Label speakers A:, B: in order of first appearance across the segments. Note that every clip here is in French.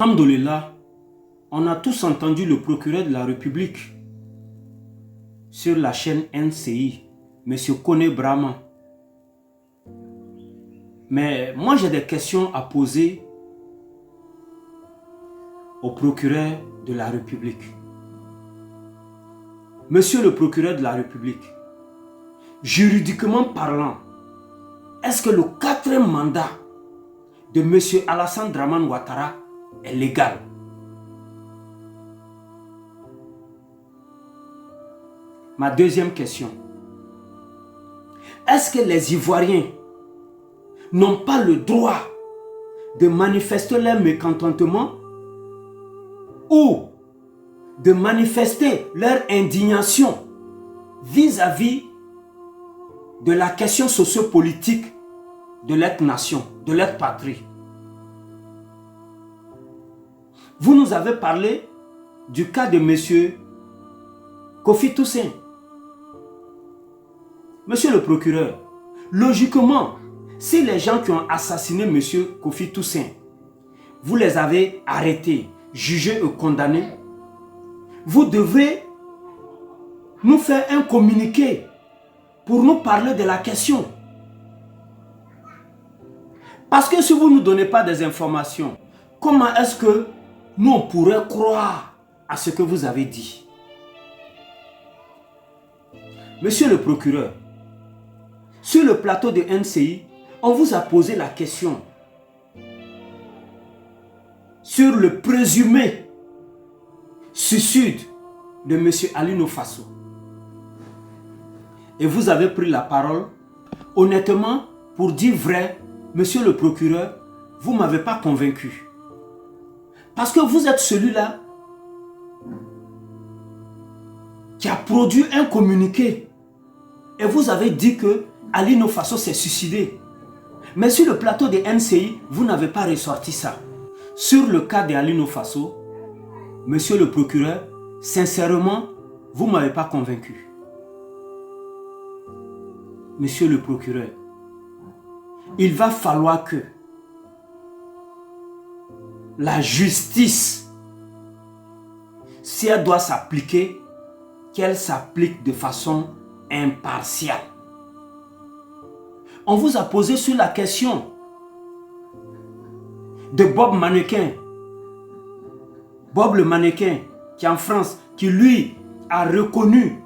A: Alhamdulillah, on a tous entendu le procureur de la République sur la chaîne NCI, M. Kone Brahma. Mais moi j'ai des questions à poser au procureur de la République. Monsieur le procureur de la République, juridiquement parlant, est-ce que le 4e mandat de M. Alassane Dramane Ouattara est légal? Ma deuxième question. Est-ce que les Ivoiriens n'ont pas le droit de manifester leur mécontentement ou de manifester leur indignation vis-à-vis de la question sociopolitique de leur nation, de leur patrie? Vous nous avez parlé du cas de M. Kofi Toussaint. Monsieur le procureur, logiquement, si les gens qui ont assassiné M. Kofi Toussaint, vous les avez arrêtés, jugés et condamnés, vous devrez nous faire un communiqué pour nous parler de la question. Parce que si vous ne nous donnez pas des informations, comment est-ce que nous on pourrait croire à ce que vous avez dit? Monsieur le procureur, sur le plateau de NCI, on vous a posé la question sur le présumé suicide de M. Ali Nofaso. Et vous avez pris la parole. Honnêtement, pour dire vrai, monsieur le procureur, vous ne m'avez pas convaincu. Parce que vous êtes celui-là qui a produit un communiqué. Et vous avez dit que Ali Nofaso s'est suicidé. Mais sur le plateau de NCI, vous n'avez pas ressorti ça. Sur le cas de Ali Nofaso, monsieur le procureur, sincèrement, vous ne m'avez pas convaincu. Monsieur le procureur, il va falloir que la justice, si elle doit s'appliquer, qu'elle s'applique de façon impartiale. On vous a posé sur la question de Bob Mannequin. Bob le mannequin qui est en France, qui lui a reconnu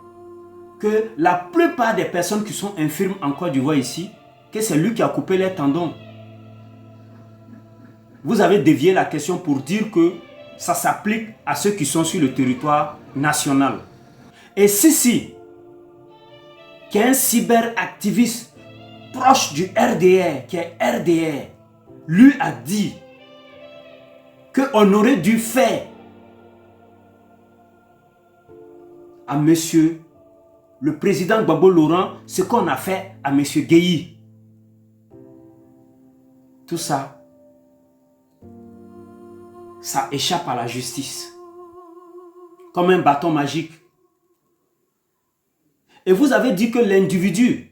A: que la plupart des personnes qui sont infirmes en Côte d'Ivoire ici, que c'est lui qui a coupé les tendons. Vous avez dévié la question pour dire que ça s'applique à ceux qui sont sur le territoire national. Et Sisi, qui est un cyberactiviste proche du RDR, qui est RDR, lui a dit qu'on aurait dû faire à monsieur le président Gbagbo Laurent ce qu'on a fait à monsieur Gueye. Tout ça, ça échappe à la justice. Comme un bâton magique. Et vous avez dit que l'individu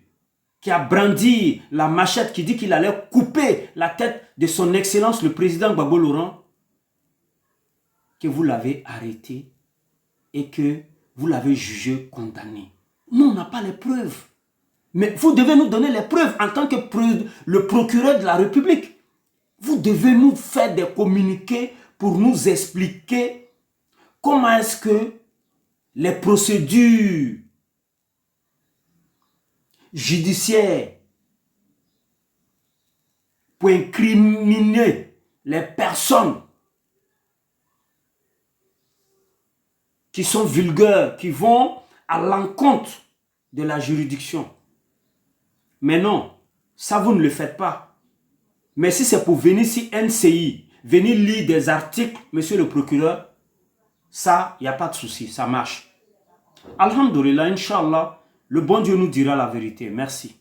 A: qui a brandi la machette, qui dit qu'il allait couper la tête de son excellence le président Gbagbo Laurent, que vous l'avez arrêté et que vous l'avez jugé condamné. Nous, on n'a pas les preuves. Mais vous devez nous donner les preuves en tant que le procureur de la République. Vous devez nous faire des communiqués pour nous expliquer comment est-ce que les procédures judiciaires pour incriminer les personnes qui sont vulgaires, qui vont à l'encontre de la juridiction. Mais non, ça vous ne le faites pas. Mais si c'est pour venir ici NCI, venir lire des articles, monsieur le procureur, ça, il n'y a pas de souci, ça marche. Alhamdulillah, Inch'Allah, le bon Dieu nous dira la vérité. Merci.